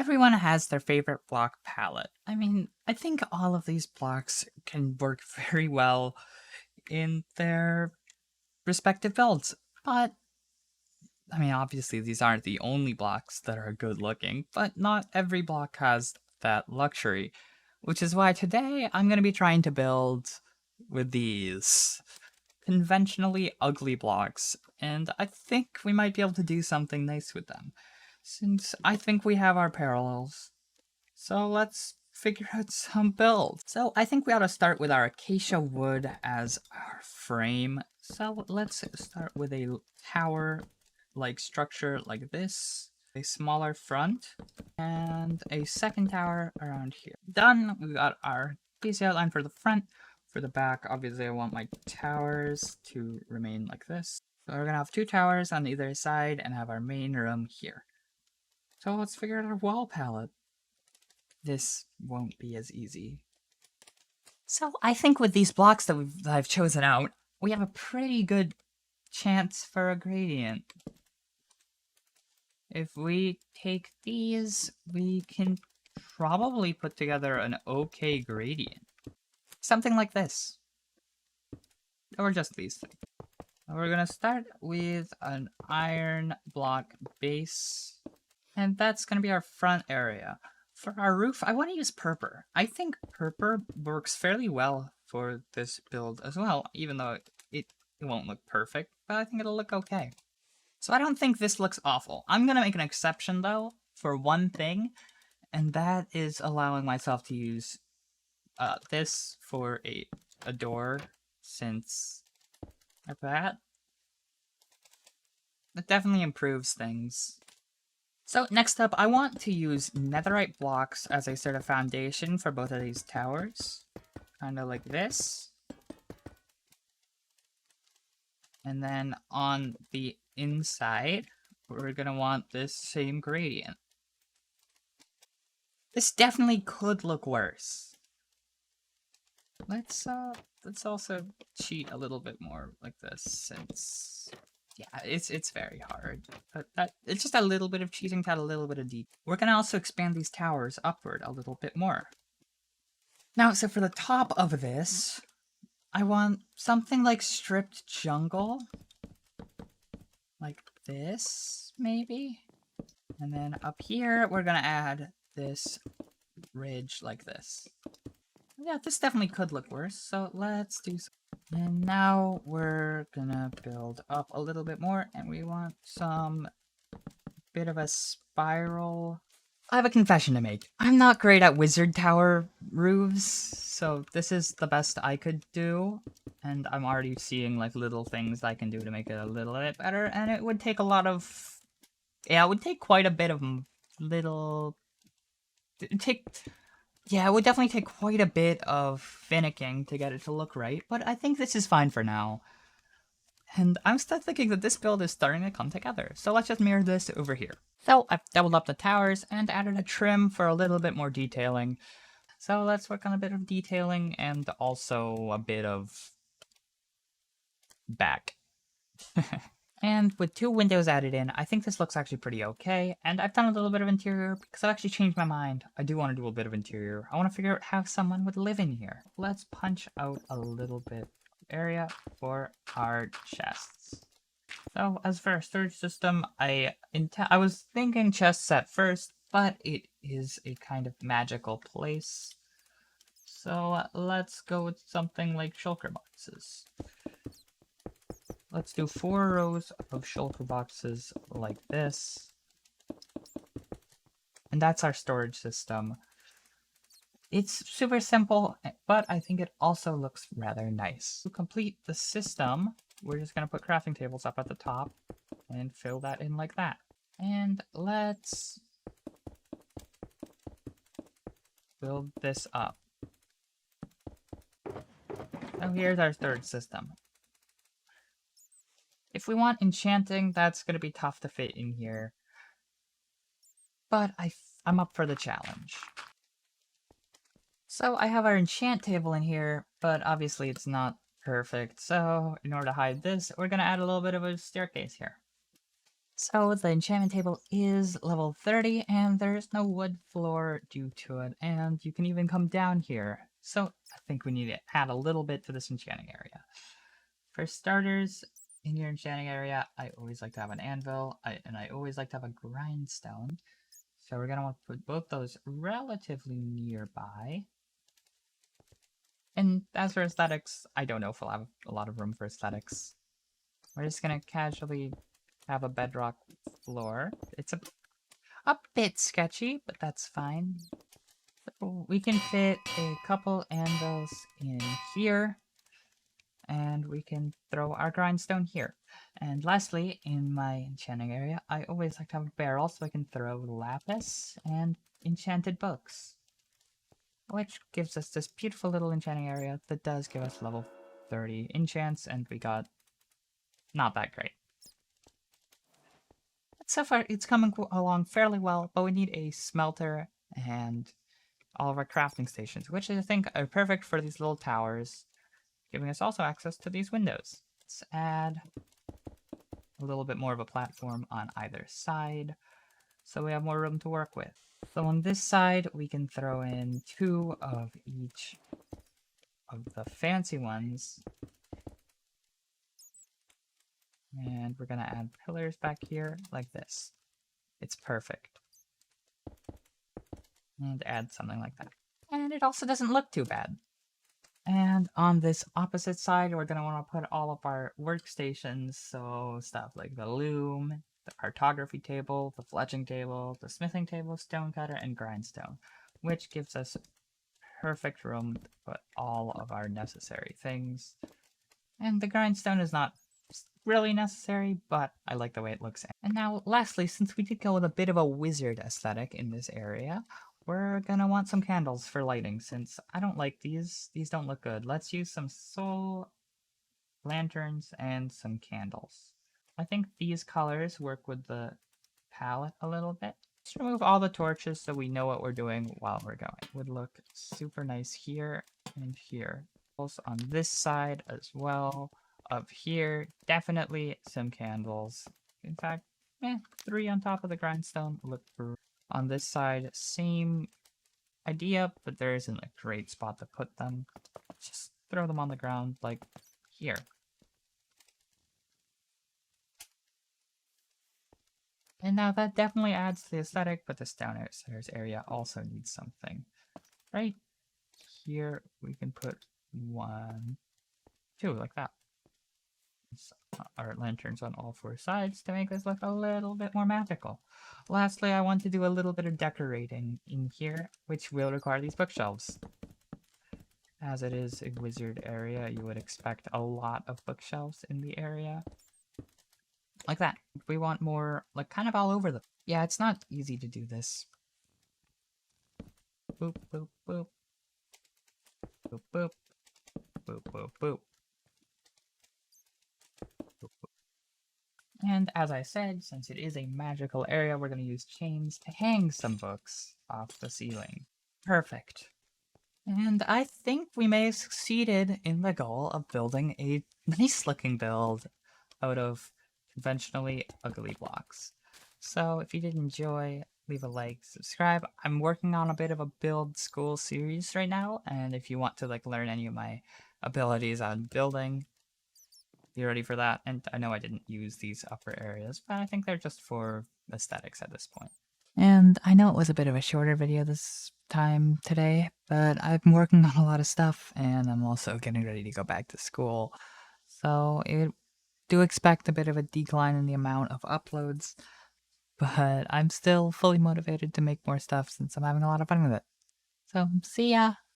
Everyone has their favorite block palette. I mean, I think all of these blocks can work very well in their respective builds. But, I mean, obviously, these aren't the only blocks that are good looking, but not every block has that luxury. Which is why today I'm going to be trying to build with these conventionally ugly blocks, and I think we might be able to do something nice with them, since I think we have our parallels. So let's figure out some builds. So I think we ought to start with our acacia wood as our frame. So let's start with a tower-like structure like this, a smaller front, and a second tower around here. Done, we got our basic outline for the front. For the back, obviously I want my towers to remain like this. So we're gonna have two towers on either side and have our main room here. So let's figure out our wall palette. This won't be as easy. So I think with these blocks that I've chosen out, we have a pretty good chance for a gradient. If we take these, we can probably put together an okay gradient. Something like this. Or just these things. We're gonna start with an iron block base, and that's gonna be our front area. For our roof, I want to use purple. I think purple works fairly well for this build as well, even though it won't look perfect, but I think it'll look okay. So I don't think this looks awful. I'm gonna make an exception though, for one thing, and that is allowing myself to use this for a door, since like that. It definitely improves things. So next up, I want to use netherite blocks as a sort of foundation for both of these towers. Kind of like this. And then on the inside, we're going to want this same gradient. This definitely could look worse. Let's also cheat a little bit more like this, since yeah, it's very hard. But it's just a little bit of cheating to add a little bit of detail. We're gonna also expand these towers upward a little bit more. Now, so for the top of this, I want something like stripped jungle. Like this, maybe? And then up here, we're gonna add this ridge like this. Yeah, this definitely could look worse, so let's do so. And now we're gonna build up a little bit more, and we want some bit of a spiral. I have a confession to make. I'm not great at wizard tower roofs, so this is the best I could do. And I'm already seeing like little things I can do to make it a little bit better, and it would take a lot of... Yeah, it would take quite a bit of little... Yeah, it would definitely take quite a bit of finicking to get it to look right, but I think this is fine for now. And I'm still thinking that this build is starting to come together, so let's just mirror this over here. So I've doubled up the towers and added a trim for a little bit more detailing. So let's work on a bit of detailing and also a bit of back. And with two windows added in, I think this looks actually pretty okay. And I've done a little bit of interior because I've actually changed my mind. I do want to do a bit of interior. I want to figure out how someone would live in here. Let's punch out a little bit of area for our chests. So as for our storage system, I was thinking chests at first, but it is a kind of magical place. So let's go with something like shulker boxes. Let's do 4 rows of shulker boxes like this. And that's our storage system. It's super simple, but I think it also looks rather nice. To complete the system, we're just going to put crafting tables up at the top and fill that in like that. And let's build this up. So here's our third system. If we want enchanting, that's going to be tough to fit in here. But I'm up for the challenge. So I have our enchant table in here, but obviously it's not perfect. So in order to hide this, we're going to add a little bit of a staircase here. So the enchantment table is level 30 and there's no wood floor due to it, and you can even come down here. So I think we need to add a little bit to this enchanting area. For starters, in your enchanting area, I always like to have an anvil, and I always like to have a grindstone. So we're going to want to put both those relatively nearby. And as for aesthetics, I don't know if we'll have a lot of room for aesthetics. We're just going to casually have a bedrock floor. It's a bit sketchy, but that's fine. So we can fit a couple anvils in here, and we can throw our grindstone here. And lastly, in my enchanting area, I always like to have a barrel so I can throw lapis and enchanted books, which gives us this beautiful little enchanting area that does give us level 30 enchants, and we got not that great. But so far, it's coming along fairly well, but we need a smelter and all of our crafting stations, which I think are perfect for these little towers, giving us also access to these windows. Let's add a little bit more of a platform on either side, so we have more room to work with. So on this side, we can throw in 2 of each of the fancy ones. And we're gonna add pillars back here like this. It's perfect. And add something like that. And it also doesn't look too bad. And on this opposite side, we're gonna want to put all of our workstations, so stuff like the loom, the cartography table, the fletching table, the smithing table, stonecutter, and grindstone, which gives us perfect room to put all of our necessary things. And the grindstone is not really necessary, but I like the way it looks. And now, lastly, since we did go with a bit of a wizard aesthetic in this area, we're gonna want some candles for lighting, since I don't like these. These don't look good. Let's use some soul lanterns and some candles. I think these colors work with the palette a little bit. Just remove all the torches so we know what we're doing while we're going. Would look super nice here and here. Also on this side as well. Up here, definitely some candles. In fact, 3 on top of the grindstone look great. On this side, same idea, but there isn't a great spot to put them. Just throw them on the ground, like here. And now that definitely adds to the aesthetic, but this downstairs area also needs something. Right here, we can put 1, 2, like that. Our lanterns on all 4 sides to make this look a little bit more magical. Lastly, I want to do a little bit of decorating in here, which will require these bookshelves. As it is a wizard area, you would expect a lot of bookshelves in the area. Like that. We want more, like, kind of all over the... Yeah, it's not easy to do this. Boop, boop, boop. Boop, boop. Boop, boop, boop. And as I said, since it is a magical area, we're going to use chains to hang some books off the ceiling. Perfect. And I think we may have succeeded in the goal of building a nice-looking build out of conventionally ugly blocks. So if you did enjoy, leave a like, subscribe. I'm working on a bit of a build school series right now, and if you want to learn any of my abilities on building, be ready for that. And I know I didn't use these upper areas, but I think they're just for aesthetics at this point. And I know it was a bit of a shorter video this time today, but I've been working on a lot of stuff, and I'm also getting ready to go back to school. So do expect a bit of a decline in the amount of uploads, but I'm still fully motivated to make more stuff since I'm having a lot of fun with it. So, see ya!